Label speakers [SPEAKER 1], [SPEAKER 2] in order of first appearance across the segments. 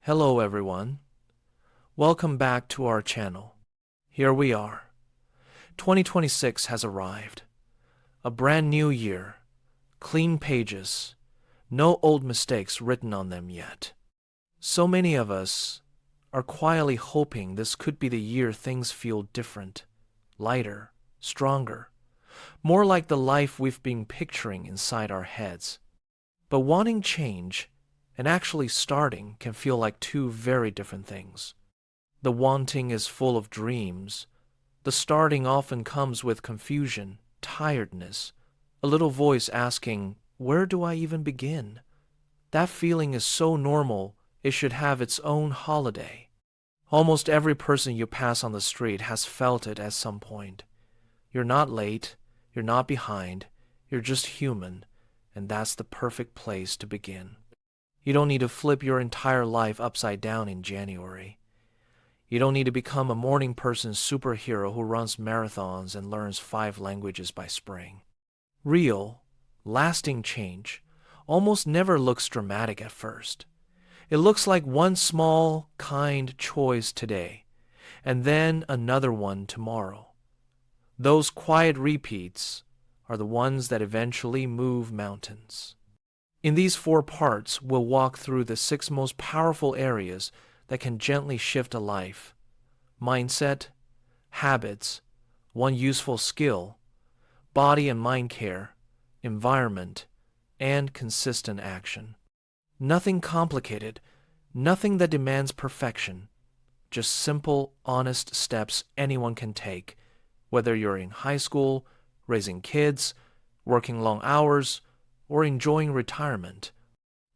[SPEAKER 1] Hello everyone. Welcome back to our channel. Here we are. 2026 has arrived. A brand new year. Clean pages. No old mistakes written on them yet. So many of us are quietly hoping this could be the year things feel different, lighter, stronger, more like the life we've been picturing inside our heads. But wanting change and actually starting can feel like two very different things. The wanting is full of dreams. The starting often comes with confusion, tiredness, a little voice asking, "Where do I even begin?" That feeling is so normal, it should have its own holiday. Almost every person you pass on the street has felt it at some point. You're not late, you're not behind, you're just human, and that's the perfect place to begin. You don't need to flip your entire life upside down in January. You don't need to become a morning person superhero who runs marathons and learns 5 languages by spring. Real, lasting change almost never looks dramatic at first. It looks like one small, kind choice today, and then another one tomorrow. Those quiet repeats are the ones that eventually move mountains. In these 4 parts, we'll walk through the 6 most powerful areas that can gently shift a life: mindset, habits, one useful skill, body and mind care, environment, and consistent action. Nothing complicated, nothing that demands perfection, just simple, honest steps anyone can take, whether you're in high school, raising kids, working long hours, or enjoying retirement.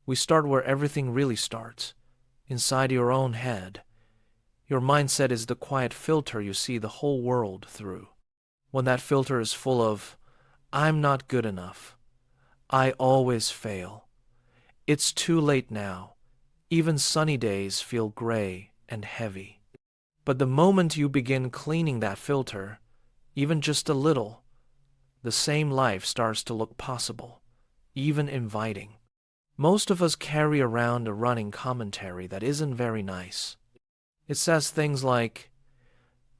[SPEAKER 1] We start where everything really starts, inside your own head. Your mindset is the quiet filter you see the whole world through. When that filter is full of, "I'm not good enough," "I always fail," "it's too late now," even sunny days feel gray and heavy. But the moment you begin cleaning that filter, even just a little, the same life starts to look possible, even inviting. Most of us carry around a running commentary that isn't very nice. It says things like,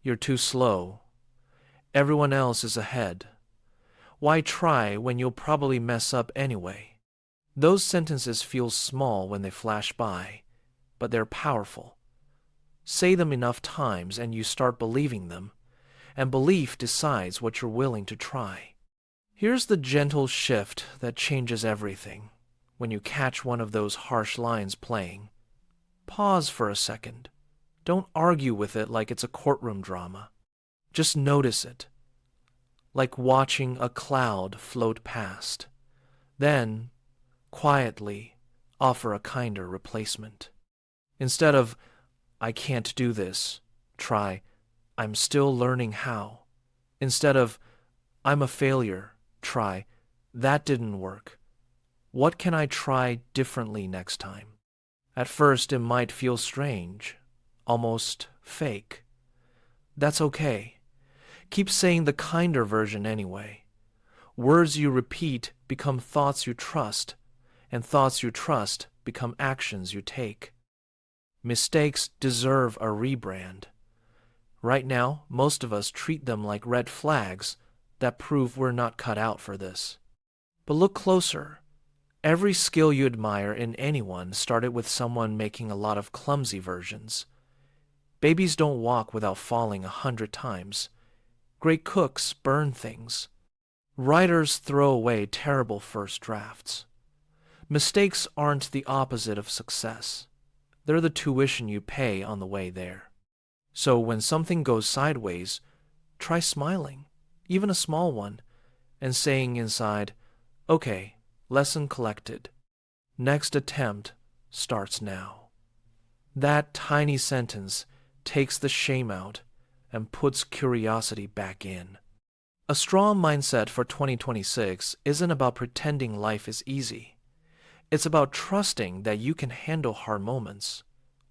[SPEAKER 1] "You're too slow," "Everyone else is ahead," "Why try when you'll probably mess up anyway?" Those sentences feel small when they flash by, but they're powerful. Say them enough times and you start believing them, and belief decides what you're willing to try. Here's the gentle shift that changes everything. When you catch one of those harsh lines playing, pause for a second. Don't argue with it like it's a courtroom drama. Just notice it, like watching a cloud float past. Then, quietly, offer a kinder replacement. Instead of, "I can't do this," try, "I'm still learning how." Instead of, "I'm a failure," try, "That didn't work. What can I try differently next time?" At first, it might feel strange, almost fake. That's okay. Keep saying the kinder version anyway. Words you repeat become thoughts you trust, and thoughts you trust become actions you take. Mistakes deserve a rebrand. Right now, most of us treat them like red flags that prove we're not cut out for this. But look closer. Every skill you admire in anyone started with someone making a lot of clumsy versions. Babies don't walk without falling 100 times. Great cooks burn things. Writers throw away terrible first drafts. Mistakes aren't the opposite of success. They're the tuition you pay on the way there. So when something goes sideways, try smiling, even a small one, and saying inside, "Okay, lesson collected. Next attempt starts now." That tiny sentence takes the shame out and puts curiosity back in. A strong mindset for 2026 isn't about pretending life is easy. It's about trusting that you can handle hard moments,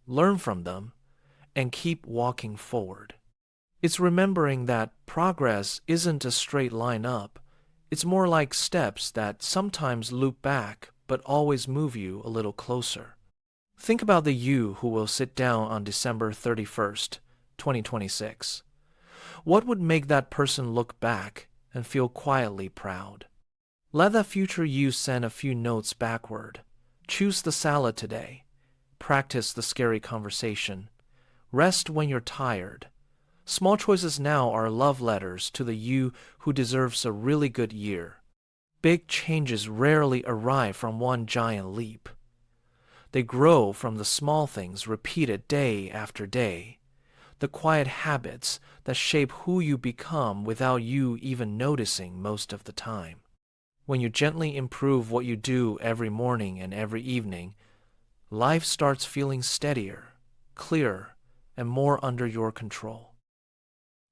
[SPEAKER 1] learn from them, and keep walking forward. It's remembering that progress isn't a straight line up. It's more like steps that sometimes loop back but always move you a little closer. Think about the you who will sit down on December 31st, 2026. What would make that person look back and feel quietly proud? Let that future you send a few notes backward. Choose the salad today. Practice the scary conversation. Rest when you're tired. Small choices now are love letters to the you who deserves a really good year. Big changes rarely arrive from one giant leap. They grow from the small things repeated day after day, the quiet habits that shape who you become without you even noticing most of the time. When you gently improve what you do every morning and every evening, life starts feeling steadier, clearer, and more under your control.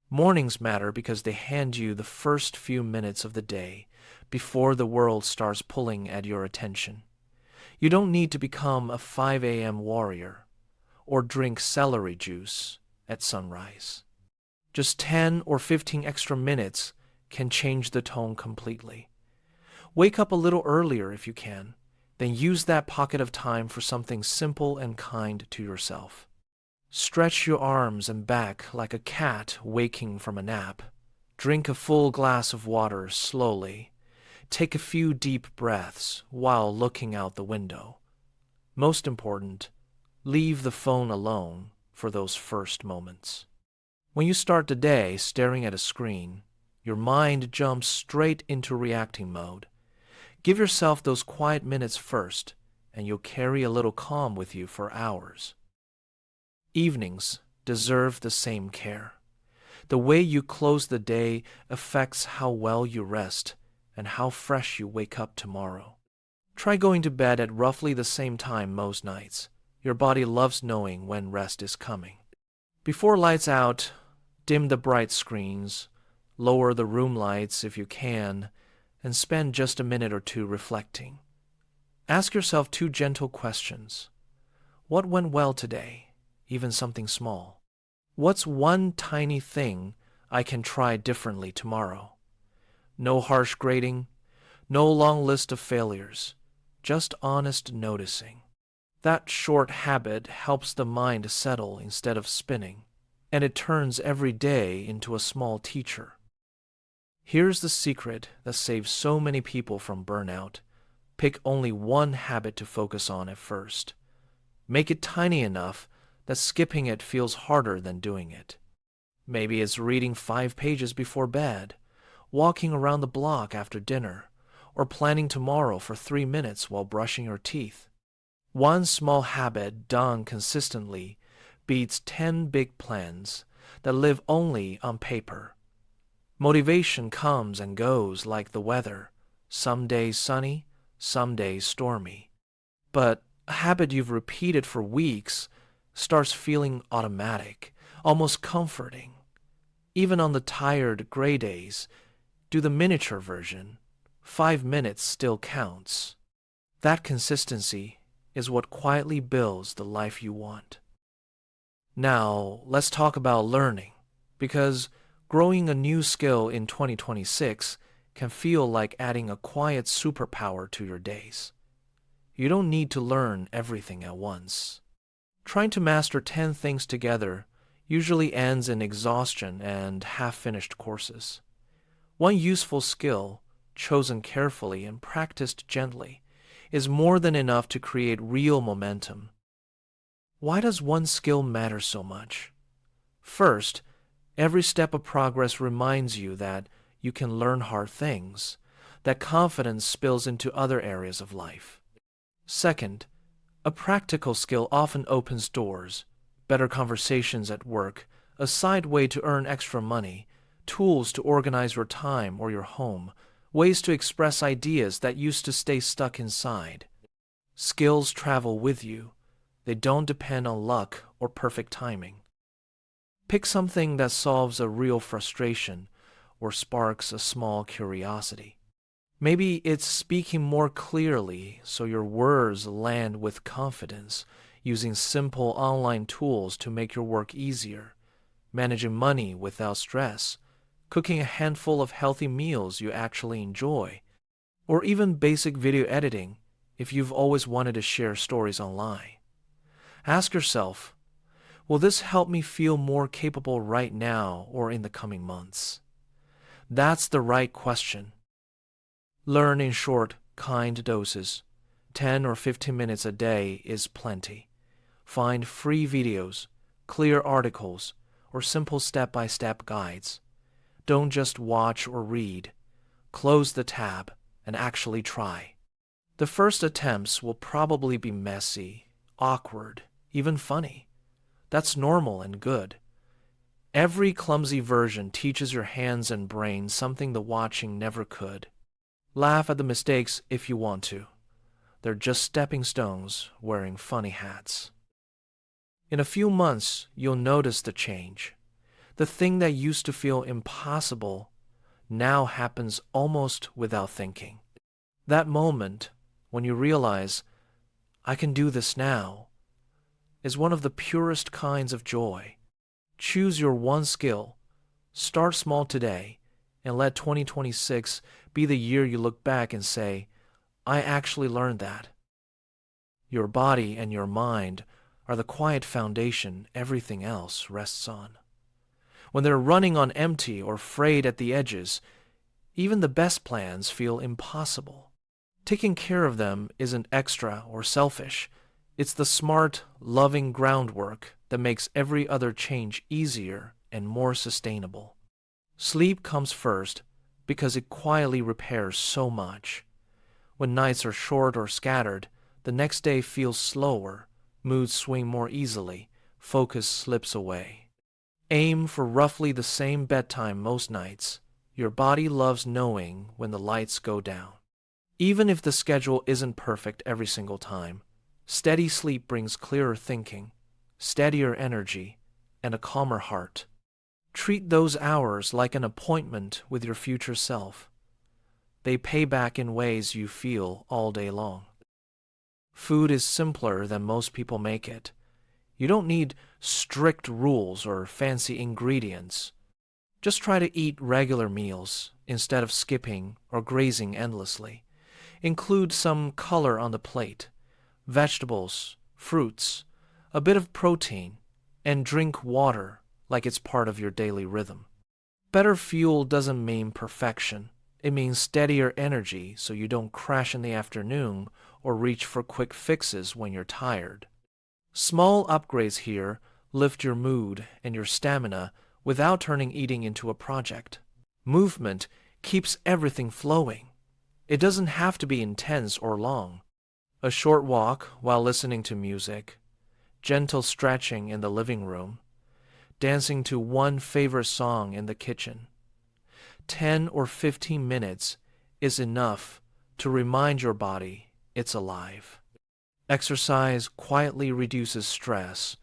[SPEAKER 1] Mornings matter because they hand you the first few minutes of the day before the world starts pulling at your attention. You don't need to become a 5 a.m. warrior or drink celery juice at sunrise. Just 10 or 15 extra minutes can change the tone completely. Wake up a little earlier if you can, then use that pocket of time for something simple and kind to yourself. Stretch your arms and back like a cat waking from a nap. Drink a full glass of water slowly. Take a few deep breaths while looking out the window. Most important, leave the phone alone for those first moments. When you start the day staring at a screen, your mind jumps straight into reacting mode. Give yourself those quiet minutes first, and you'll carry a little calm with you for hours. Evenings deserve the same care. The way you close the day affects how well you rest and how fresh you wake up tomorrow. Try going to bed at roughly the same time most nights. Your body loves knowing when rest is coming. Before lights out, dim the bright screens, lower the room lights if you can, and spend just a minute or two reflecting. Ask yourself two gentle questions. What went well today, even something small? What's one tiny thing I can try differently tomorrow? No harsh grading, no long list of failures, just honest noticing. That short habit helps the mind settle instead of spinning, and it turns every day into a small teacher. Here's the secret that saves so many people from burnout. Pick only one habit to focus on at first. Make it tiny enough that skipping it feels harder than doing it. Maybe it's reading 5 pages before bed, walking around the block after dinner, or planning tomorrow for 3 minutes while brushing your teeth. One small habit done consistently beats 10 big plans that live only on paper. Motivation comes and goes like the weather, some days sunny, some days stormy. But a habit you've repeated for weeks starts feeling automatic, almost comforting. Even on the tired gray days, do the miniature version. 5 minutes still counts. That consistency is what quietly builds the life you want. Now, let's talk about learning, because growing a new skill in 2026 can feel like adding a quiet superpower to your days. You don't need to learn everything at once. Trying to master 10 things together usually ends in exhaustion and half-finished courses. One useful skill, chosen carefully and practiced gently, is more than enough to create real momentum. Why does one skill matter so much? First, every step of progress reminds you that you can learn hard things, that confidence spills into other areas of life. Second, a practical skill often opens doors, better conversations at work, a side way to earn extra money, tools to organize your time or your home, ways to express ideas that used to stay stuck inside. Skills travel with you. They don't depend on luck or perfect timing. Pick something that solves a real frustration or sparks a small curiosity. Maybe it's speaking more clearly so your words land with confidence, using simple online tools to make your work easier, managing money without stress, cooking a handful of healthy meals you actually enjoy, or even basic video editing if you've always wanted to share stories online. Ask yourself, will this help me feel more capable right now or in the coming months? That's the right question. Learn in short, kind doses. 10 or 15 minutes a day is plenty. Find free videos, clear articles, or simple step-by-step guides. Don't just watch or read. Close the tab and actually try. The first attempts will probably be messy, awkward, even funny. That's normal and good. Every clumsy version teaches your hands and brain something the watching never could. Laugh at the mistakes if you want to. They're just stepping stones wearing funny hats. In a few months, you'll notice the change. The thing that used to feel impossible now happens almost without thinking. That moment, when you realize, I can do this now, is one of the purest kinds of joy. Choose your one skill, start small today, and let 2026 be the year you look back and say, I actually learned that. Your body and your mind are the quiet foundation everything else rests on. When they're running on empty or frayed at the edges, even the best plans feel impossible. Taking care of them isn't extra or selfish. It's the smart, loving groundwork that makes every other change easier and more sustainable. Sleep comes first because it quietly repairs so much. When nights are short or scattered, the next day feels slower, moods swing more easily, focus slips away. Aim for roughly the same bedtime most nights. Your body loves knowing when the lights go down. Even if the schedule isn't perfect every single time, steady sleep brings clearer thinking, steadier energy, and a calmer heart. Treat those hours like an appointment with your future self. They pay back in ways you feel all day long. Food is simpler than most people make it. You don't need strict rules or fancy ingredients. Just try to eat regular meals instead of skipping or grazing endlessly. Include some color on the plate, vegetables, fruits, a bit of protein, and drink water like it's part of your daily rhythm. Better fuel doesn't mean perfection. It means steadier energy so you don't crash in the afternoon or reach for quick fixes when you're tired. Small upgrades here lift your mood and your stamina without turning eating into a project. Movement keeps everything flowing. It doesn't have to be intense or long. A short walk while listening to music, gentle stretching in the living room, dancing to one favorite song in the kitchen. 10 or 15 minutes is enough to remind your body it's alive. Exercise quietly reduces stress,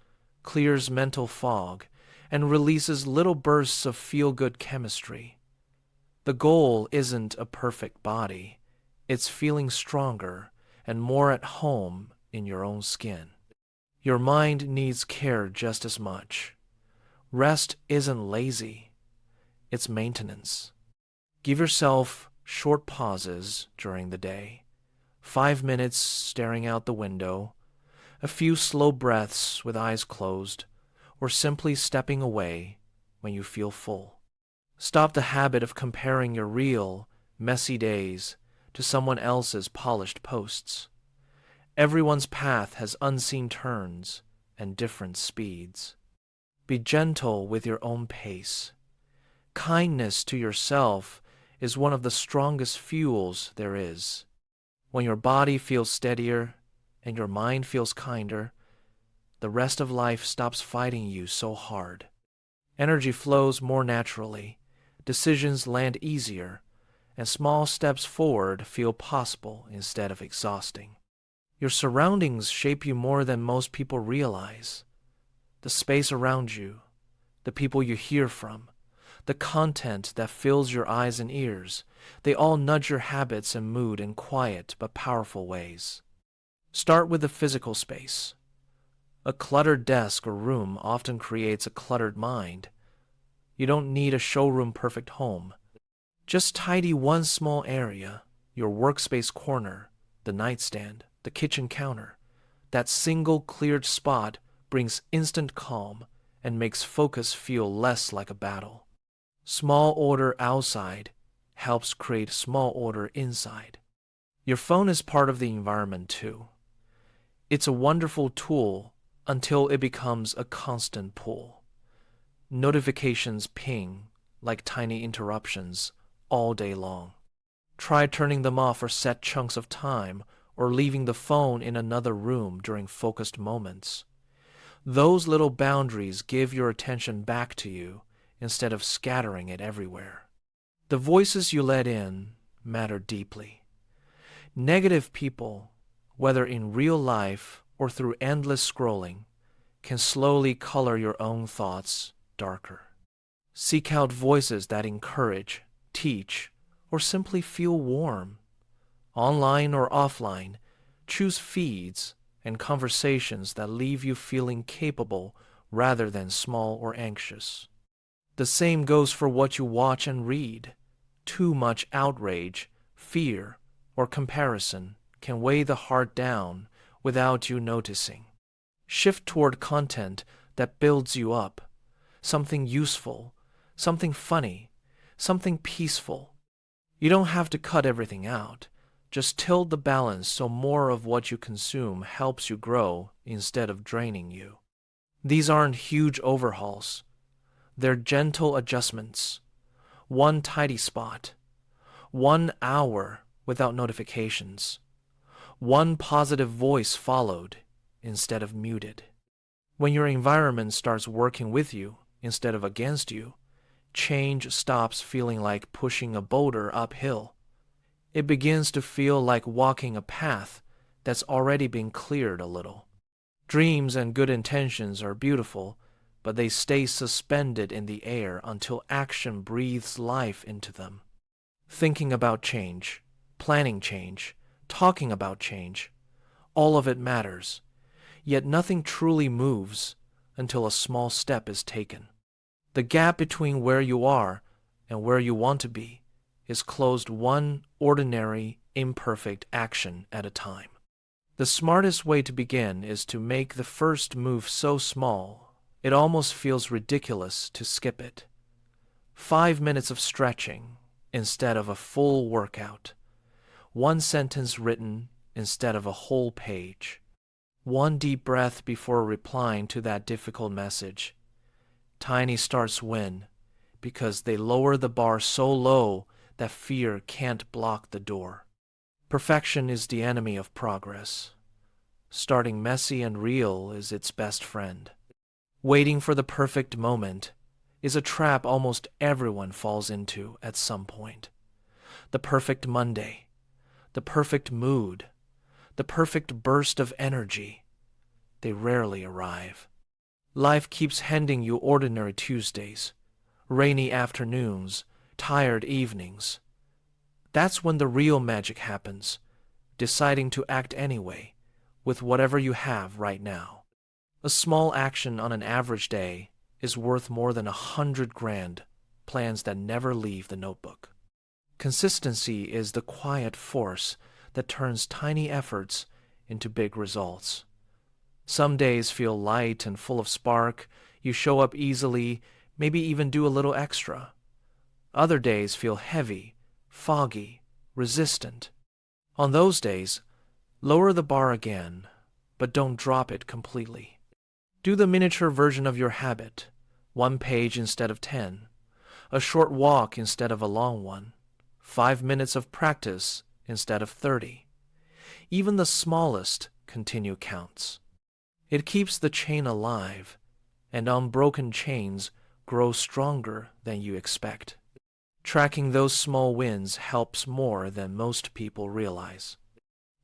[SPEAKER 1] clears mental fog, and releases little bursts of feel-good chemistry. The goal isn't a perfect body. It's feeling stronger and more at home in your own skin. Your mind needs care just as much. Rest isn't lazy. It's maintenance. Give yourself short pauses during the day. 5 minutes staring out the window, a few slow breaths with eyes closed, or simply stepping away when you feel full. Stop the habit of comparing your real, messy days to someone else's polished posts. Everyone's path has unseen turns and different speeds. Be gentle with your own pace. Kindness to yourself is one of the strongest fuels there is. When your body feels steadier and your mind feels kinder, the rest of life stops fighting you so hard. Energy flows more naturally, decisions land easier, and small steps forward feel possible instead of exhausting. Your surroundings shape you more than most people realize. The space around you, the people you hear from, the content that fills your eyes and ears, they all nudge your habits and mood in quiet but powerful ways. Start with the physical space. A cluttered desk or room often creates a cluttered mind. You don't need a showroom-perfect home. Just tidy one small area, your workspace corner, the nightstand, the kitchen counter. That single cleared spot brings instant calm and makes focus feel less like a battle. Small order outside helps create small order inside. Your phone is part of the environment too. It's a wonderful tool until it becomes a constant pull. Notifications ping like tiny interruptions all day long. Try turning them off for set chunks of time or leaving the phone in another room during focused moments. Those little boundaries give your attention back to you instead of scattering it everywhere. The voices you let in matter deeply. Negative people, whether in real life or through endless scrolling, can slowly color your own thoughts darker. Seek out voices that encourage, teach, or simply feel warm. Online or offline, choose feeds and conversations that leave you feeling capable rather than small or anxious. The same goes for what you watch and read. Too much outrage, fear, or comparison can weigh the heart down without you noticing. Shift toward content that builds you up, something useful, something funny, something peaceful. You don't have to cut everything out. Just tilt the balance so more of what you consume helps you grow instead of draining you. These aren't huge overhauls. They're gentle adjustments. One tidy spot. 1 hour without notifications. One positive voice followed instead of muted. When your environment starts working with you instead of against you, change stops feeling like pushing a boulder uphill. It begins to feel like walking a path that's already been cleared a little. Dreams and good intentions are beautiful, but they stay suspended in the air until action breathes life into them. Thinking about change, planning change, talking about change, all of it matters, yet nothing truly moves until a small step is taken. The gap between where you are and where you want to be is closed one ordinary, imperfect action at a time. The smartest way to begin is to make the first move so small, it almost feels ridiculous to skip it. 5 minutes of stretching instead of a full workout. 1 sentence written instead of a whole page. 1 deep breath before replying to that difficult message. Tiny starts win because they lower the bar so low that fear can't block the door. Perfection is the enemy of progress. Starting messy and real is its best friend. Waiting for the perfect moment is a trap almost everyone falls into at some point. The perfect Monday, the perfect mood, the perfect burst of energy. They rarely arrive. Life keeps handing you ordinary Tuesdays, rainy afternoons, tired evenings. That's when the real magic happens, deciding to act anyway, with whatever you have right now. A small action on an average day is worth more than 100 grand plans that never leave the notebook. Consistency is the quiet force that turns tiny efforts into big results. Some days feel light and full of spark. You show up easily, maybe even do a little extra. Other days feel heavy, foggy, resistant. On those days, lower the bar again, but don't drop it completely. Do the miniature version of your habit, 1 page instead of 10, a short walk instead of a long one, 5 minutes of practice instead of 30. Even the smallest continue counts. It keeps the chain alive, and unbroken chains grow stronger than you expect. Tracking those small wins helps more than most people realize.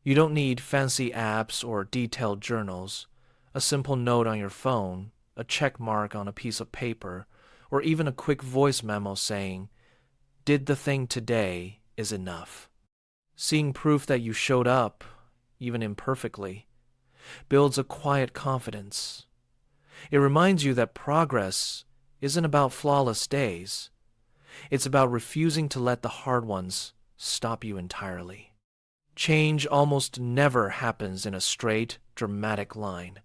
[SPEAKER 1] You don't need fancy apps or detailed journals. A simple note on your phone, a check mark on a piece of paper, or even a quick voice memo saying, "Did the thing today," is enough. Seeing proof that you showed up, even imperfectly, builds a quiet confidence. It reminds you that progress isn't about flawless days. It's about refusing to let the hard ones stop you entirely. Change almost never happens in a straight, dramatic line.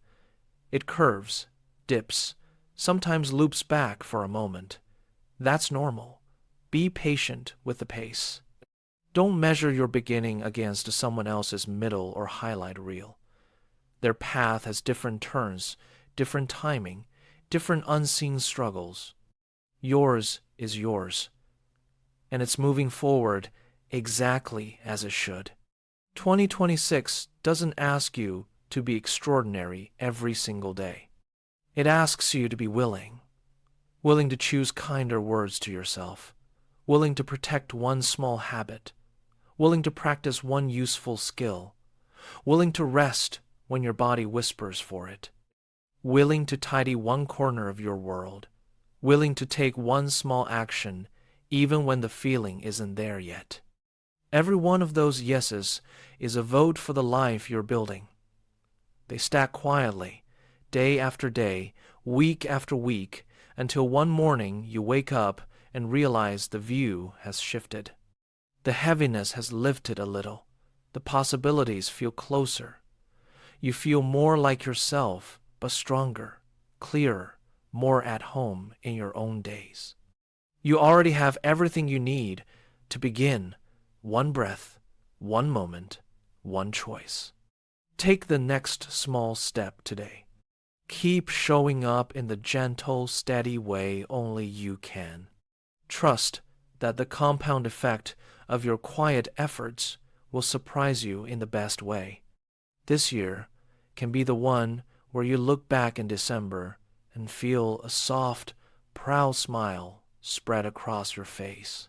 [SPEAKER 1] It curves, dips, sometimes loops back for a moment. That's normal. Be patient with the pace. Don't measure your beginning against someone else's middle or highlight reel. Their path has different turns, different timing, different unseen struggles. Yours is yours, and it's moving forward exactly as it should. 2026 doesn't ask you to be extraordinary every single day. It asks you to be willing to choose kinder words to yourself, willing to protect one small habit, willing to practice one useful skill, willing to rest when your body whispers for it, willing to tidy one corner of your world, willing to take one small action even when the feeling isn't there yet. Every one of those yeses is a vote for the life you're building. They stack quietly, day after day, week after week, until one morning you wake up and realize the view has shifted. The heaviness has lifted a little. The possibilities feel closer. You feel more like yourself, but stronger, clearer, more at home in your own days. You already have everything you need to begin. One breath, one moment, one choice. Take the next small step today. Keep showing up in the gentle, steady way only you can. Trust that the compound effect of your quiet efforts will surprise you in the best way. This year can be the one where you look back in December and feel a soft, proud smile spread across your face.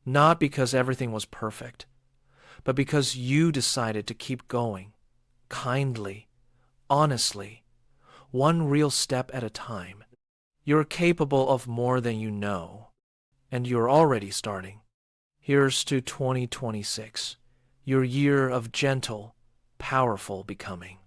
[SPEAKER 1] Not because everything was perfect, but because you decided to keep going, kindly, honestly, one real step at a time. You're capable of more than you know, and you're already starting. Here's to 2026, your year of gentle, powerful becoming.